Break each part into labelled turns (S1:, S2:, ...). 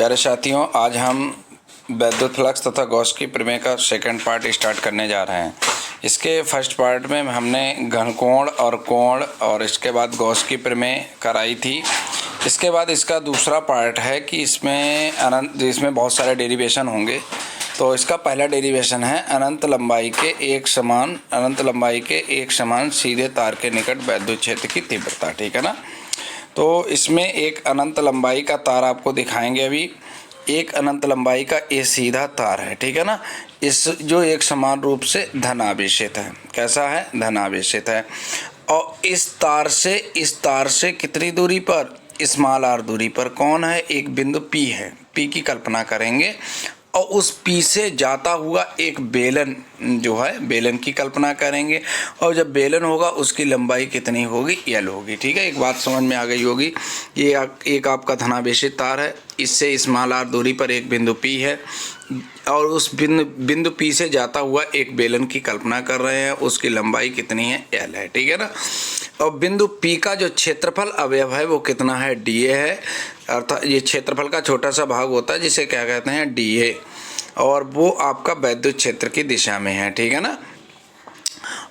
S1: प्यारे साथियों, आज हम वैद्युत फ्लक्स तथा गॉस की प्रमेय का सेकंड पार्ट स्टार्ट करने जा रहे हैं। इसके फर्स्ट पार्ट में हमने घनकोण और कोण और इसके बाद गॉस की प्रमेय कराई थी। इसके बाद इसका दूसरा पार्ट है कि इसमें बहुत सारे डेरिवेशन होंगे। तो इसका पहला डेरिवेशन है अनंत लंबाई के एक समान सीधे तार के निकट वैद्युत क्षेत्र की तीव्रता। ठीक है ना। तो इसमें एक अनंत लंबाई का तार आपको दिखाएंगे। अभी एक अनंत लंबाई का ये सीधा तार है, ठीक है ना। इस जो एक समान रूप से धनावेशित है। कैसा है? धनावेशित है। और इस तार से कितनी दूरी पर? स्मॉल आर दूरी पर कौन है? एक बिंदु P है। P की कल्पना करेंगे और उस P से जाता हुआ एक बेलन जो है, बेलन की कल्पना करेंगे। और जब बेलन होगा उसकी लंबाई कितनी होगी? L होगी। ठीक है, एक बात समझ में आ गई होगी। ये एक आपका धनावेशित तार है, इससे स्मॉल आर दूरी पर एक बिंदु P है और उस बिंदु P से जाता हुआ एक बेलन की कल्पना कर रहे हैं। उसकी लंबाई कितनी है? L है। ठीक है ना। और बिंदु P का जो क्षेत्रफल अवयव है वो कितना है? dA है। अर्थात ये क्षेत्रफल का छोटा सा भाग होता है जिसे क्या कहते हैं? dA। और वो आपका वैद्युत क्षेत्र की दिशा में है। ठीक है ना।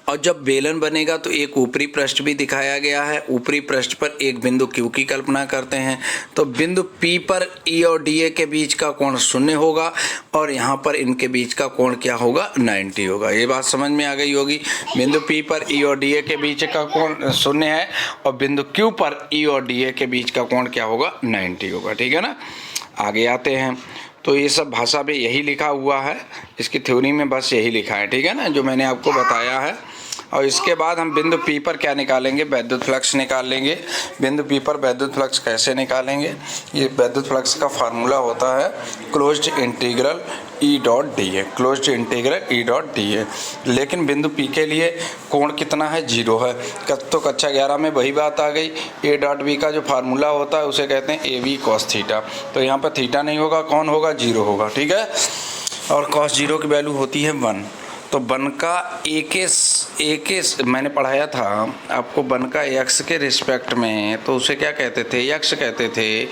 S1: और जब बेलन बनेगा तो एक ऊपरी पृष्ठ भी दिखाया गया है। ऊपरी पृष्ठ पर एक बिंदु Q की कल्पना करते हैं। तो बिंदु P पर E और DA के बीच का कोण 0 होगा और यहाँ पर इनके बीच का कोण क्या होगा? 90 होगा। ये बात समझ में आ गई होगी। बिंदु P पर E और DA के बीच का कोण 0 है और बिंदु Q पर E और DA के बीच का कोण क्या होगा? 90 होगा। ठीक है ना। आगे आते हैं। तो ये सब भाषा में यही लिखा हुआ है, इसकी थ्योरी में बस यही लिखा है। ठीक है ना, जो मैंने आपको बताया है। और इसके बाद हम बिंदु P पर क्या निकालेंगे? वैद्युत फ्लक्स निकाल लेंगे। बिंदु P पर वैद्युत फ्लक्स कैसे निकालेंगे? ये वैद्युत फ्लक्स का फार्मूला होता है closed integral E dot dA, closed integral E dot dA। लेकिन बिंदु P के लिए कोण कितना है? 0 है। तो कक्षा 11 में वही बात आ गई। A डॉट B का जो फार्मूला होता है उसे कहते हैं AB cos थीटा। तो यहाँ पर थीटा नहीं होगा, कौन होगा? 0 होगा। ठीक है। और cos 0 की वैल्यू होती है 1। तो वन का एक मैंने पढ़ाया था आपको, वन का x के रिस्पेक्ट में, तो उसे क्या कहते थे? x कहते थे।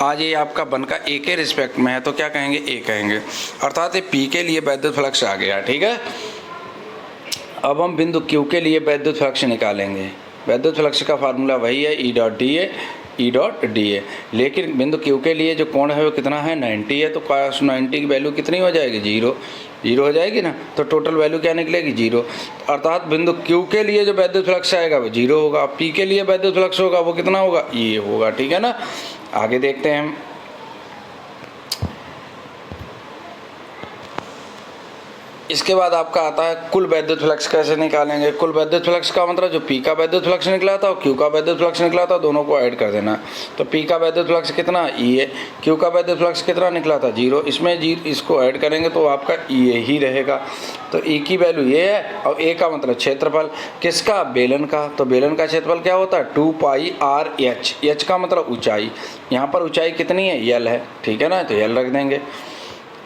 S1: आज ये आपका वन का a के रिस्पेक्ट में है तो क्या कहेंगे? a कहेंगे। अर्थात P के लिए वैद्युत फ्लक्स आ गया। ठीक है। अब हम बिंदु Q के लिए वैद्युत फ्लक्स निकालेंगे। वैद्युत फ्लक्स का फार्मूला वही है E डॉट dA। लेकिन बिंदु Q के लिए जो कोण है वो कितना है? 90 है। तो cos 90 की वैल्यू कितनी हो जाएगी? 0 हो जाएगी ना। तो टोटल वैल्यू क्या निकलेगी? 0। अर्थात बिंदु Q के लिए जो वैद्युत फ्लक्स आएगा वो 0 होगा। P के लिए वैद्युत फ्लक्स होगा वो कितना होगा? ये होगा। ठीक है ना। आगे देखते हैं हम। इसके बाद आपका आता है कुल वैद्युत फ्लक्स कैसे निकालेंगे। कुल वैद्युत फ्लक्स का मतलब जो P का वैद्युत फ्लक्स निकला था और Q का वैद्युत फ्लक्स निकला था, दोनों को ऐड कर देना। तो P का वैद्युत फ्लक्स कितना? E है। Q का वैद्युत फ्लक्स कितना निकला था? 0। इसमें इसको ऐड करेंगे तो आपका E ही रहेगा। तो E की वैल्यू ये है और A का मतलब क्षेत्रफल किसका? बेलन का। तो बेलन का क्षेत्रफल क्या होता है? 2 पाई R H। H का मतलब ऊंचाई। यहाँ पर ऊंचाई कितनी है? L है। ठीक है ना। तो L रख देंगे।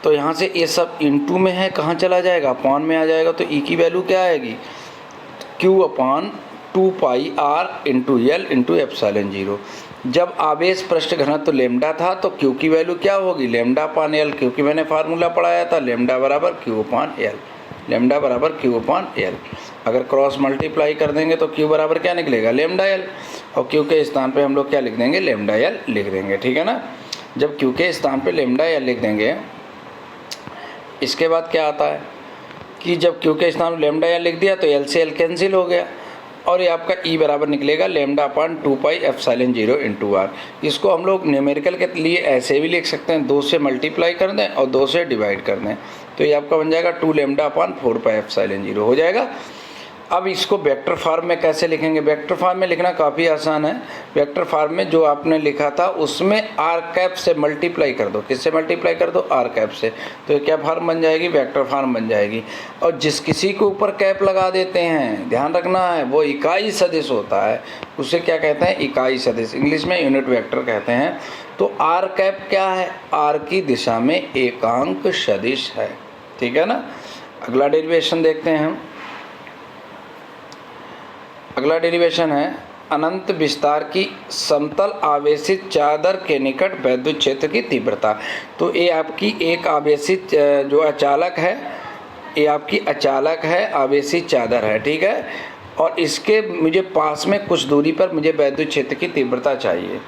S1: तो यहाँ से ये सब इनटू में है, कहाँ चला जाएगा? अपॉन में आ जाएगा। तो E की वैल्यू क्या आएगी? Q अपॉन 2 पाई R into L into epsilon 0। जब आवेश पृष्ठ घनत्व लेमडा था तो Q की वैल्यू क्या होगी? लेमडा अपान L, क्योंकि मैंने फार्मूला पढ़ाया था लेमडा बराबर Q अपान L। लेमडा बराबर Q अपान L। अगर क्रॉस मल्टीप्लाई कर देंगे तो Q बराबर क्या निकलेगा? Lambda L। और Q के स्थान पे हम लोग क्या लिख देंगे? लेमडा L लिख देंगे। ठीक है ना। जब Q के स्थान पे लेमडा L लिख देंगे, इसके बाद क्या आता है कि जब Q के स्थान में लेमडा L लिख दिया तो L से L कैंसिल हो गया और ये आपका E बराबर निकलेगा लेमडा अपान 2 पाई एप्सिलॉन 0 इंटू R। इसको हम लोग न्यूमेरिकल के लिए ऐसे भी लिख सकते हैं, 2 से मल्टीप्लाई कर दें और 2 से डिवाइड कर दें। तो ये आपका बन जाएगा 2 लेमडा अपान 4 पाई एप्सिलॉन 0 हो जाएगा। अब इसको वेक्टर फॉर्म में कैसे लिखेंगे? वेक्टर फॉर्म में लिखना काफ़ी आसान है। वेक्टर फॉर्म में जो आपने लिखा था उसमें आर कैप से मल्टीप्लाई कर दो। किससे मल्टीप्लाई कर दो? आर कैप से। तो ये क्या फॉर्म बन जाएगी? वेक्टर फॉर्म बन जाएगी। और जिस किसी के ऊपर कैप लगा देते हैं, ध्यान रखना है, वो इकाई सदिश होता है। उसे क्या कहते हैं? इकाई सदिश। इंग्लिश में यूनिट वेक्टर कहते हैं। तो आर कैप क्या है? आर की दिशा में एकांक सदिश है। ठीक है ना। अगला डेरिवेशन देखते हैं हम। अगला डेरिवेशन है अनंत विस्तार की समतल आवेशित चादर के निकट वैद्युत क्षेत्र की तीव्रता। तो ये आपकी एक आवेशित जो अचालक है, ये आपकी अचालक है, आवेशित चादर है, ठीक है। और इसके मुझे पास में कुछ दूरी पर मुझे वैद्युत क्षेत्र की तीव्रता चाहिए।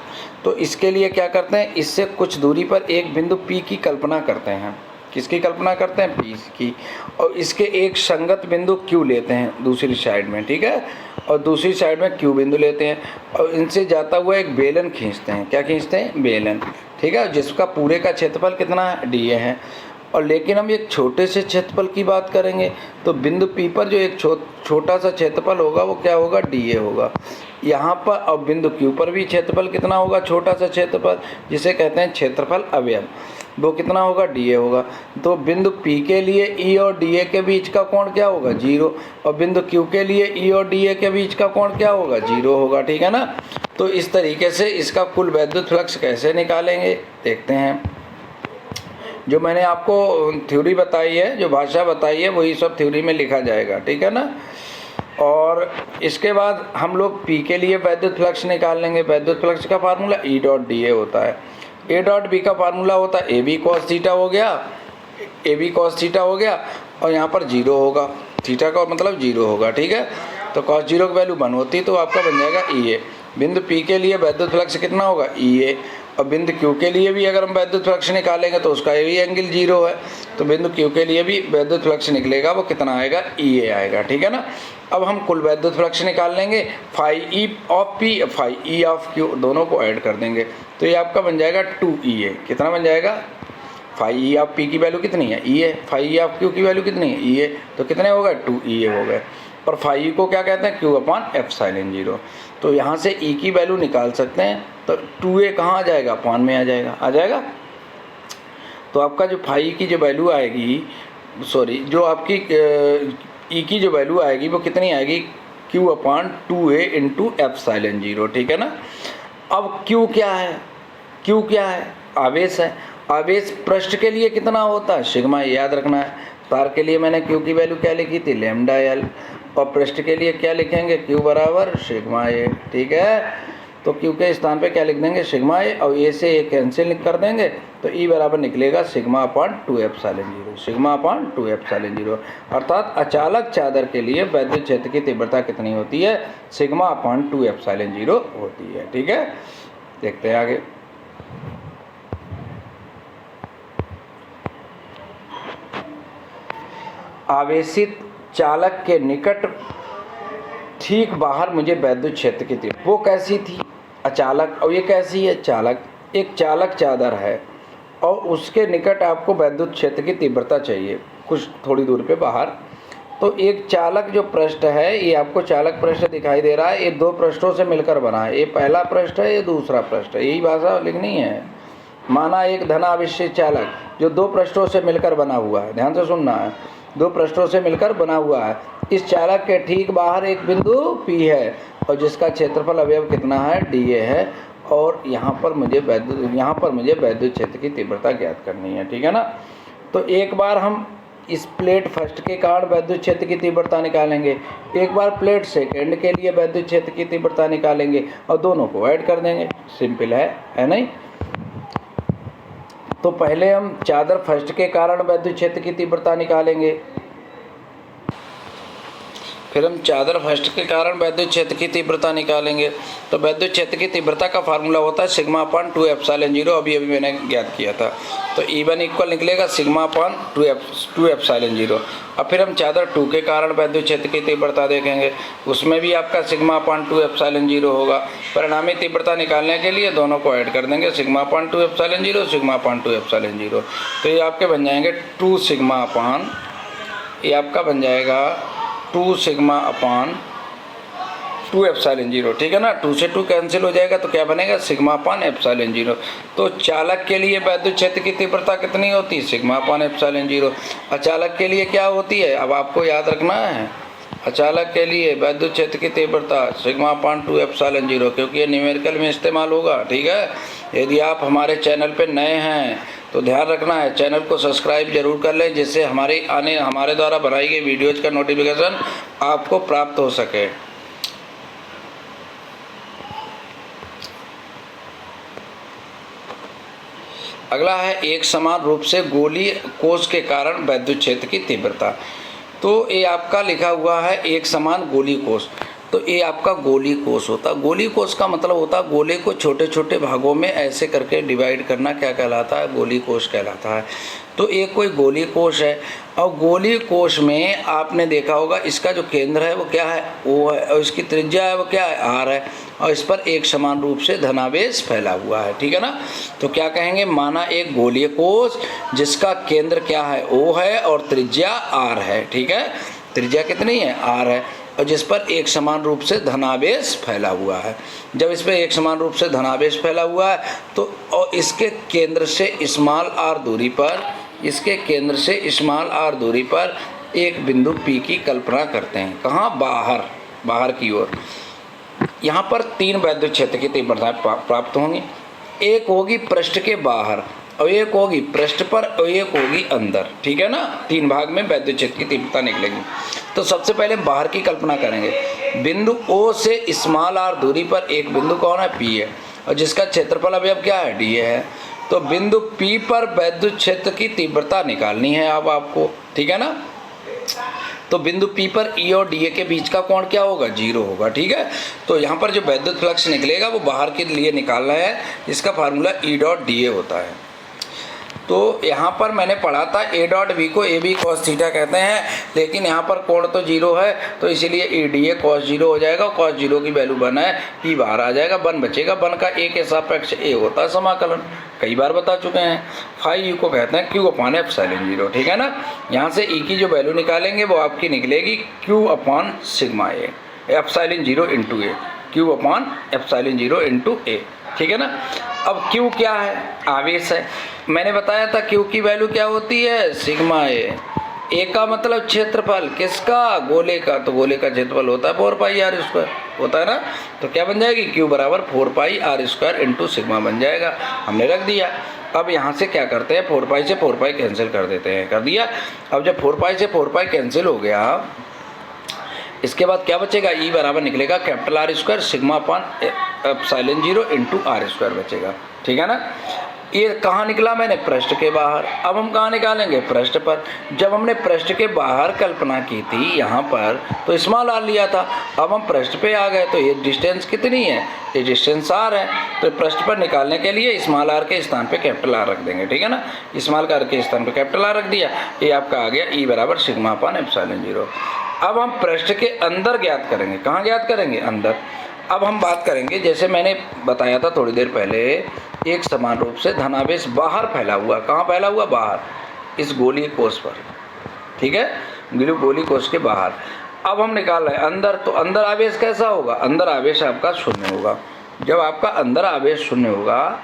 S1: तो इसके लिए क्या करते हैं, इससे कुछ दूरी पर एक बिंदु P की कल्पना करते हैं। किसकी कल्पना करते हैं? P की। और इसके एक संगत बिंदु Q लेते हैं दूसरी साइड में, ठीक है। और दूसरी साइड में Q बिंदु लेते हैं और इनसे जाता हुआ एक बेलन खींचते हैं। क्या खींचते हैं? बेलन, ठीक है, जिसका पूरे का क्षेत्रफल कितना है? DA है। और लेकिन हम एक छोटे से क्षेत्रफल की बात करेंगे तो बिंदु P पर जो एक छोटा सा क्षेत्रफल होगा वो क्या होगा? DA होगा। यहाँ पर और बिंदु Q पर भी क्षेत्रफल कितना होगा? छोटा सा क्षेत्रफल, जिसे कहते हैं क्षेत्रफल अवयव, वो कितना होगा? DA होगा। तो बिंदु P के लिए E और DA के बीच का कोण क्या होगा? 0। और बिंदु Q के लिए E और DA के बीच का कोण क्या होगा? 0 होगा, ठीक है ना। तो इस तरीके से इसका कुल वैद्युत फ्लक्स कैसे निकालेंगे देखते हैं। जो मैंने आपको थ्योरी बताई है, जो भाषा बताई है, वही सब थ्योरी में लिखा जाएगा, ठीक है ना। और इसके बाद हम लोग P के लिए वैद्युत फ्लक्स निकाल लेंगे। वैद्युत फ्लक्स का फार्मूला E डॉट DA होता है। A डॉट B का फार्मूला होता है AB cos थीटा हो गया, AB cos थीटा हो गया, और यहाँ पर 0 होगा, थीटा का मतलब 0 होगा, ठीक है। तो cos 0 की वैल्यू 1 होती है तो आपका बन जाएगा EA। बिंदु P के लिए वैद्युत फ्लक्स कितना होगा? EA। और बिंदु Q के लिए भी अगर हम वैद्युत फ्लक्स निकालेंगे तो उसका भी एंगल 0 है, तो बिंदु Q के लिए भी वैद्युत फ्लक्स निकलेगा, वो कितना आएगा? EA आएगा, ठीक है ना। अब हम कुल वैद्युत फ्लक्स निकाल लेंगे, phi E of P, phi E of Q, दोनों को ऐड कर देंगे तो ये आपका बन जाएगा 2EA। कितना बन जाएगा? फाई E ऑफ P की वैल्यू कितनी है? EA। Phi E of Q की वैल्यू कितनी है? EA। तो कितने हो गए? 2EA हो गए। और फाई E को क्या कहते हैं? Q upon epsilon 0। तो यहाँ से E की वैल्यू निकाल सकते हैं, तो 2A कहाँ आ जाएगा? अपॉन में आ जाएगा, आ जाएगा। तो आपका जो फाई की जो वैल्यू आएगी, सॉरी, जो आपकी E की जो वैल्यू आएगी वो कितनी आएगी? Q upon 2A into epsilon 0, ठीक है ना। अब Q क्या है? Q क्या है? आवेश है। आवेश पृष्ठ के लिए कितना होता है? सिग्मा, याद रखना है। तार के लिए मैंने Q की वैल्यू क्या लिखी थी? Lambda L। और पृष्ठ के लिए क्या लिखेंगे? Q बराबर सिग्मा A, ठीक है। तो Q के स्थान पे क्या लिख देंगे? सिग्मा A, और A से A कैंसिल कर देंगे तो E बराबर निकलेगा sigma upon 2 epsilon 0, sigma upon 2 epsilon 0। अर्थात अचालक चादर के लिए वैद्युत क्षेत्र की तीव्रता कितनी होती है? सिग्मा अपॉन 2 एप्सिलॉन 0 होती है, ठीक है। देखते हैं आगे। आवेशित चालक के निकट ठीक बाहर मुझे वैद्युत क्षेत्र की तीव्रता, वो कैसी थी? अचालक। और ये कैसी है? चालक। एक चालक चादर है और उसके निकट आपको वैद्युत क्षेत्र की तीव्रता चाहिए, कुछ थोड़ी दूर पे बाहर। तो एक चालक जो पृष्ठ है, ये आपको चालक पृष्ठ दिखाई दे रहा है, ये 2 पृष्ठों से मिलकर बना है। ये पहला पृष्ठ है, ये दूसरा पृष्ठ है, यही भाषा लिखनी है। माना एक धनावेशित चालक जो 2 पृष्ठों से मिलकर बना हुआ है, ध्यान से सुनना है, 2 पृष्ठों से मिलकर बना हुआ है। इस चालक के ठीक बाहर एक बिंदु P है और जिसका क्षेत्रफल अवयव कितना है? DA है। और यहाँ पर मुझे वैद्युत क्षेत्र की तीव्रता ज्ञात करनी है, ठीक है ना। तो एक बार हम इस प्लेट फर्स्ट के कारण वैद्युत क्षेत्र की तीव्रता निकालेंगे, एक बार प्लेट सेकंड के लिए वैद्युत क्षेत्र की तीव्रता निकालेंगे और दोनों को ऐड कर देंगे। सिंपल है नहीं। तो पहले हम चादर फर्स्ट के कारण वैद्युत क्षेत्र की तीव्रता निकालेंगे, फिर हम चादर फर्स्ट के कारण वैद्युत क्षेत्र की तीव्रता निकालेंगे। तो वैद्युत क्षेत्र की तीव्रता का फार्मूला होता है सिग्मा अपॉन 2 एप्सिलॉन 0, अभी मैंने ज्ञात किया था। तो E1 इक्वल निकलेगा सिग्मा अपॉन 2 एप्सिलॉन 0। अब फिर हम चादर 2 के कारण वैद्युत क्षेत्र की तीव्रता देखेंगे, उसमें भी आपका सिग्मा अपॉन 2 एप्सिलॉन 0 होगा। परिणामी तीव्रता निकालने के लिए दोनों को ऐड कर देंगे, sigma upon 2 epsilon 0, sigma upon 2 epsilon 0। तो ये आपके बन जाएंगे 2 सिग्मा अपॉन, ये आपका बन जाएगा 2 सिग्मा अपॉन 2 एप्सिलॉन 0, ठीक है ना। 2 से 2 कैंसिल हो जाएगा तो क्या बनेगा? Sigma upon epsilon 0। तो चालक के लिए वैद्युत क्षेत्र की तीव्रता कितनी होती है? Sigma upon epsilon 0। अचालक के लिए क्या होती है? अब आपको याद रखना है, अचालक के लिए वैद्युत क्षेत्र की तीव्रता सिग्मा अपॉन 2 एप्सिलॉन 0, क्योंकि ये न्यूमेरिकल में इस्तेमाल होगा, ठीक है। यदि आप हमारे चैनल पे नए हैं तो ध्यान रखना है, चैनल को सब्सक्राइब जरूर कर लें, जिससे हमारे द्वारा बनाई गई वीडियोज़ का नोटिफिकेशन आपको प्राप्त हो सके। अगला है एक समान रूप से गोलीय कोष के कारण वैद्युत क्षेत्र की तीव्रता। तो ये आपका लिखा हुआ है एक समान गोलीय कोष, तो ये आपका गोलीय कोष होता है। गोलीय कोष का मतलब होता है गोले को छोटे छोटे भागों में ऐसे करके डिवाइड करना, क्या कहलाता है? गोलीय कोष कहलाता है। तो एक कोई गोलीय कोष है, और गोलीय कोष में आपने देखा होगा इसका जो केंद्र है वो क्या है? O है, और इसकी त्रिज्या है वो क्या है? R है, और इस पर एक समान रूप से धनावेश फैला हुआ है, ठीक है ना। तो क्या कहेंगे? माना एक गोलीय कोष जिसका केंद्र क्या है? O है और त्रिज्या R है, ठीक है। त्रिज्या कितनी है? R है, और जिस पर एक समान रूप से धनावेश फैला हुआ है। जब इस पर एक समान रूप से धनावेश फैला हुआ है तो और इसके केंद्र से स्मॉल r दूरी पर, इसके केंद्र से स्मॉल r दूरी पर एक बिंदु P की कल्पना करते हैं। कहाँ? बाहर, बाहर की ओर। यहाँ पर 3 वैद्युत क्षेत्र की तीव्रताएं प्राप्त होंगी। एक होगी पृष्ठ के बाहर, और एक होगी पृष्ठ पर, और एक होगी अंदर, ठीक है ना। 3 भाग में वैद्युत क्षेत्र की तीव्रता निकलेगी। तो सबसे पहले बाहर की कल्पना करेंगे। बिंदु O से स्मॉल r दूरी पर एक बिंदु कौन है? P है, और जिसका क्षेत्रफल अभी अब क्या है? dA है। तो बिंदु P पर वैद्युत क्षेत्र की तीव्रता निकालनी है अब आपको, ठीक है ना। तो बिंदु P पर E और dA के बीच का कोण क्या होगा? 0 होगा, ठीक है। तो यहाँ पर जो वैद्युत फ्लक्स निकलेगा वो बाहर के लिए निकालना है, इसका फार्मूला E डॉट dA होता है। तो यहाँ पर मैंने पढ़ा था A डॉट B को AB cos थीटा कहते हैं, लेकिन यहाँ पर कोण तो 0 है, तो इसीलिए A dA cos 0 हो जाएगा। cos 0 की वैल्यू 1 है, P बाहर आ जाएगा, 1 बचेगा। 1 का A के सापेक्ष A होता है समाकलन, कई बार बता चुके हैं। फाई U को कहते हैं Q अपॉन एप्सिलॉन 0, ठीक है ना। यहाँ से E की जो वैल्यू निकालेंगे वो आपकी निकलेगी Q upon sigma A, epsilon 0 into A, Q upon epsilon 0 into A, ठीक है ना। अब Q क्या है? आवेश है। मैंने बताया था Q की वैल्यू क्या होती है? सिग्मा A का मतलब क्षेत्रफल, किसका? गोले का। तो गोले का क्षेत्रफल होता है 4 पाई r स्क्वायर, होता है ना। तो क्या बन जाएगी? Q बराबर 4 पाई r स्क्वायर इंटू सिग्मा बन जाएगा। हमने रख दिया। अब यहाँ से क्या करते हैं? 4 पाई से 4 पाई कैंसिल कर देते हैं, कर दिया। अब जब 4 पाई से 4 पाई कैंसिल हो गया, इसके बाद क्या बचेगा? E बराबर निकलेगा capital R square sigma upon epsilon 0 into R square बचेगा, ठीक है ना। ये कहाँ निकला? मैंने पृष्ठ के बाहर। अब हम कहाँ निकालेंगे? पृष्ठ पर। जब हमने पृष्ठ के बाहर कल्पना की थी यहाँ पर, तो स्मॉल r लिया था। अब हम पृष्ठ पे आ गए, तो ये डिस्टेंस कितनी है? ये डिस्टेंस r है। तो पृष्ठ पर निकालने के लिए स्मॉल r के स्थान पे कैपिटल R रख देंगे, ठीक है ना। स्मॉल r के स्थान पे कैपिटल R रख दिया। ये आपका आ गया E बराबर सिग्मा अपॉन एप्सिलॉन 0। अब हम पृष्ठ के अंदर ज्ञात करेंगे। कहाँ ज्ञात करेंगे? अंदर। अब हम बात करेंगे, जैसे मैंने बताया था थोड़ी देर पहले, एक समान रूप से धनावेश बाहर फैला हुआ। कहाँ फैला हुआ? बाहर, इस गोलीय कोष पर, ठीक है, गोलीय कोष के बाहर। अब हम निकाल रहे हैं अंदर। तो अंदर आवेश कैसा होगा? अंदर आवेश आपका 0 होगा। जब आपका अंदर आवेश 0 होगा,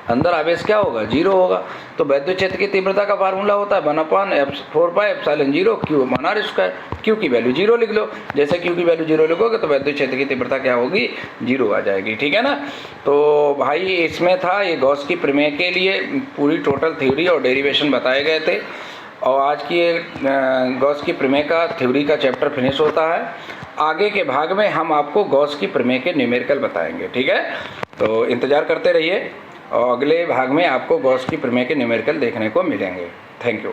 S1: अंदर आवेश क्या होगा? 0 होगा। तो वैद्युत क्षेत्र की तीव्रता का फार्मूला होता है 1 upon 4 pi epsilon 0 Q upon R square. Q की वैल्यू 0 लिख लो। जैसे Q की वैल्यू 0 लिखोगे तो वैद्युत क्षेत्र की तीव्रता क्या होगी? 0 आ जाएगी, ठीक है ना। तो भाई इसमें था ये गॉस की प्रमेय के लिए पूरी टोटल थ्योरी और डेरिवेशन बताए गए थे। और आज की गॉस की प्रमेय का थ्योरी का चैप्टर फिनिश होता है। आगे के भाग में हम आपको गॉस की प्रमेय के न्यूमेरिकल बताएंगे, ठीक है। तो इंतज़ार करते रहिए, और अगले भाग में आपको गॉस की प्रमेय के न्यूमेरिकल देखने को मिलेंगे। Thank you.